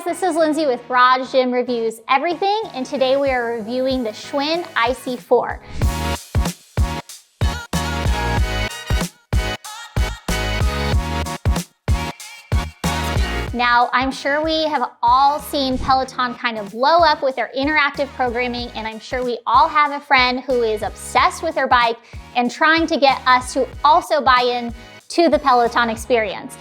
this is Lindsay with Garage Gym Reviews Everything, and today we are reviewing the Schwinn IC4. Now, I'm sure we have all seen Peloton kind of blow up with their interactive programming, and I'm sure we all have a friend who is obsessed with their bike and trying to get us to also buy in to the Peloton experience.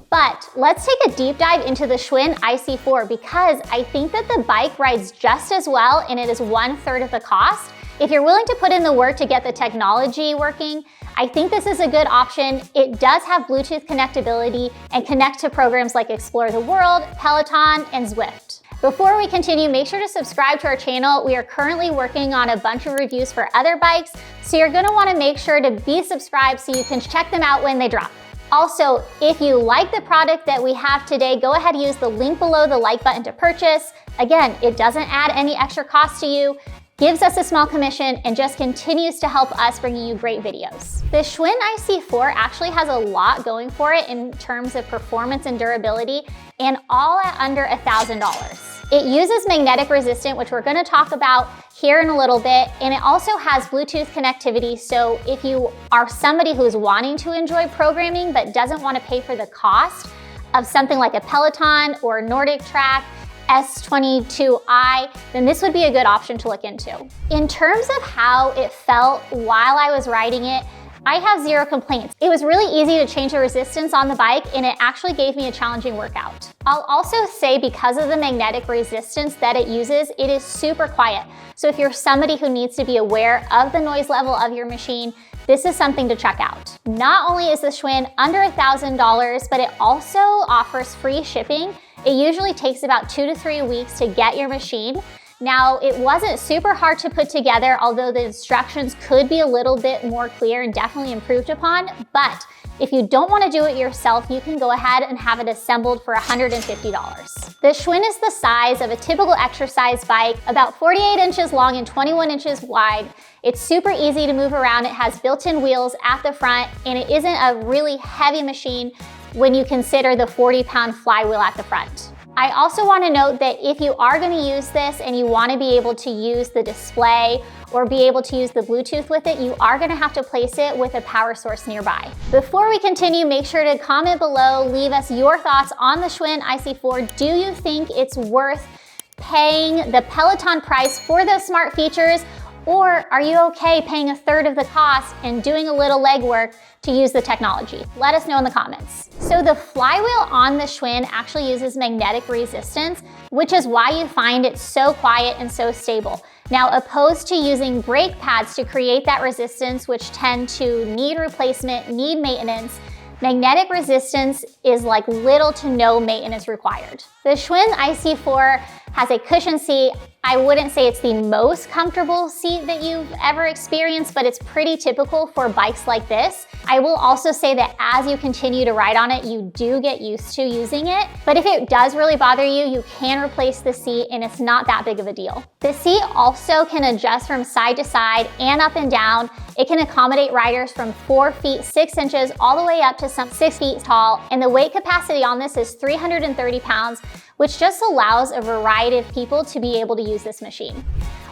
But let's take a deep dive into the Schwinn IC4 because I think that the bike rides just as well and it is 1/3 of the cost. If you're willing to put in the work to get the technology working, I think this is a good option. It does have Bluetooth connectability and connect to programs like Explore the World, Peloton, and Zwift. Before we continue, make sure to subscribe to our channel. We are currently working on a bunch of reviews for other bikes, so you're gonna wanna make sure to be subscribed so you can check them out when they drop. Also, if you like the product that we have today, go ahead and use the link below the like button to purchase. Again, it doesn't add any extra cost to you, gives us a small commission, and just continues to help us bringing you great videos. The Schwinn IC4 actually has a lot going for it in terms of performance and durability, and all at under $1,000. It uses magnetic resistant, which we're gonna talk about here in a little bit, and it also has Bluetooth connectivity, so if you are somebody who's wanting to enjoy programming but doesn't wanna pay for the cost of something like a Peloton or Nordic Track, S22i, then this would be a good option to look into. In terms of how it felt while I was riding it, I have zero complaints. It was really easy to change the resistance on the bike and it actually gave me a challenging workout. I'll also say because of the magnetic resistance that it uses, it is super quiet. So if you're somebody who needs to be aware of the noise level of your machine, this is something to check out. Not only is the Schwinn under $1,000, but it also offers free shipping. It usually takes about 2 to 3 weeks to get your machine. Now, it wasn't super hard to put together, although the instructions could be a little bit more clear and definitely improved upon, but if you don't want to do it yourself, you can go ahead and have it assembled for $150. The Schwinn is the size of a typical exercise bike, about 48 inches long and 21 inches wide. It's super easy to move around. It has built-in wheels at the front, and it isn't a really heavy machine when you consider the 40-pound flywheel at the front. I also want to note that if you are going to use this and you want to be able to use the display or be able to use the Bluetooth with it, you are going to have to place it with a power source nearby. Before we continue, make sure to comment below, leave us your thoughts on the Schwinn IC4. Do you think it's worth paying the Peloton price for those smart features? Or are you okay paying 1/3 of the cost and doing a little legwork to use the technology? Let us know in the comments. So the flywheel on the Schwinn actually uses magnetic resistance, which is why you find it so quiet and so stable. Now, opposed to using brake pads to create that resistance, which tend to need replacement, need maintenance, magnetic resistance is like little to no maintenance required. The Schwinn IC4 has a cushion seat. I wouldn't say it's the most comfortable seat that you've ever experienced, but it's pretty typical for bikes like this. I will also say that as you continue to ride on it, you do get used to using it. But if it does really bother you, you can replace the seat and it's not that big of a deal. The seat also can adjust from side to side and up and down. It can accommodate riders from 4 feet 6 inches all the way up to some 6 feet tall. And the weight capacity on this is 330 pounds, which just allows a variety of people to be able to use this machine.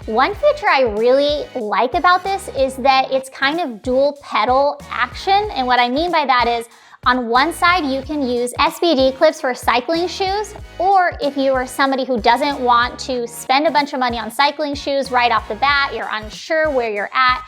One feature I really like about this is that it's kind of dual pedal action. And what I mean by that is on one side, you can use SBD clips for cycling shoes, or if you are somebody who doesn't want to spend a bunch of money on cycling shoes right off the bat, you're unsure where you're at,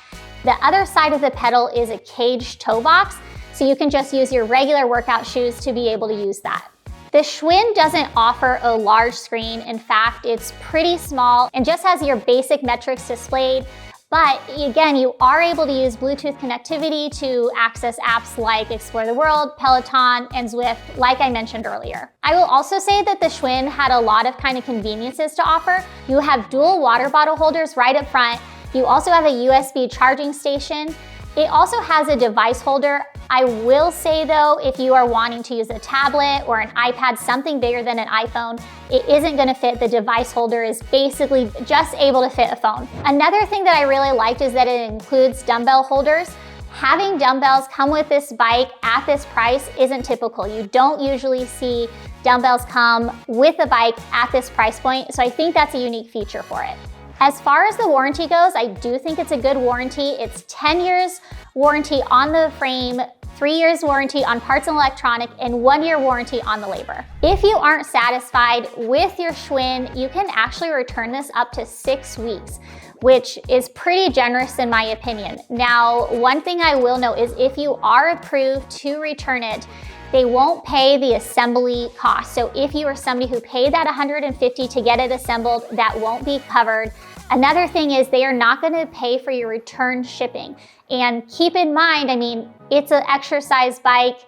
the other side of the pedal is a caged toe box, so you can just use your regular workout shoes to be able to use that. The Schwinn doesn't offer a large screen. In fact, it's pretty small and just has your basic metrics displayed. But again, you are able to use Bluetooth connectivity to access apps like Explore the World, Peloton, and Zwift, like I mentioned earlier. I will also say that the Schwinn had a lot of kind of conveniences to offer. You have dual water bottle holders right up front. You also have a USB charging station. It also has a device holder. I will say though, if you are wanting to use a tablet or an iPad, something bigger than an iPhone, it isn't gonna fit. The device holder is basically just able to fit a phone. Another thing that I really liked is that it includes dumbbell holders. Having dumbbells come with this bike at this price isn't typical. You don't usually see dumbbells come with the bike at this price point, so I think that's a unique feature for it. As far as the warranty goes, I do think it's a good warranty. It's 10 years warranty on the frame, 3 years warranty on parts and electronic, and 1 year warranty on the labor. If you aren't satisfied with your Schwinn, you can actually return this up to 6 weeks, which is pretty generous in my opinion. Now, one thing I will note is if you are approved to return it, they won't pay the assembly cost. So if you are somebody who paid that $150 to get it assembled, that won't be covered. Another thing is they are not gonna pay for your return shipping. And keep in mind, I mean, it's an exercise bike,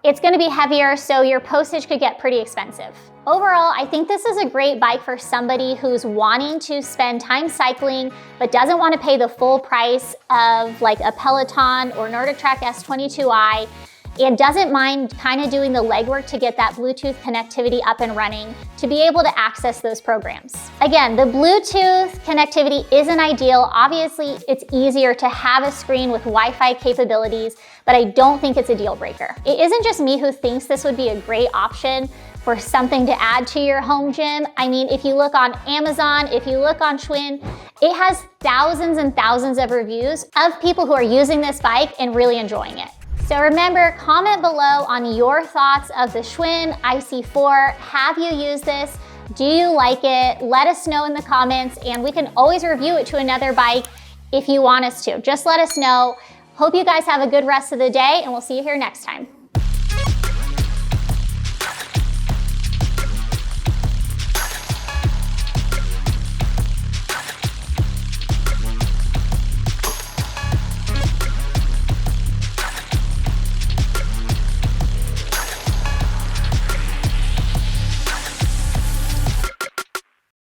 it's gonna be heavier, so your postage could get pretty expensive. Overall, I think this is a great bike for somebody who's wanting to spend time cycling, but doesn't wanna pay the full price of like a Peloton or NordicTrack S22i, and doesn't mind kind of doing the legwork to get that Bluetooth connectivity up and running to be able to access those programs. Again, the Bluetooth connectivity isn't ideal. Obviously, it's easier to have a screen with Wi-Fi capabilities, but I don't think it's a deal breaker. It isn't just me who thinks this would be a great option for something to add to your home gym. I mean, if you look on Amazon, if you look on Schwinn, it has thousands and thousands of reviews of people who are using this bike and really enjoying it. So remember, comment below on your thoughts of the Schwinn IC4. Have you used this? Do you like it? Let us know in the comments, and we can always review it to another bike if you want us to. Just let us know. Hope you guys have a good rest of the day, and we'll see you here next time.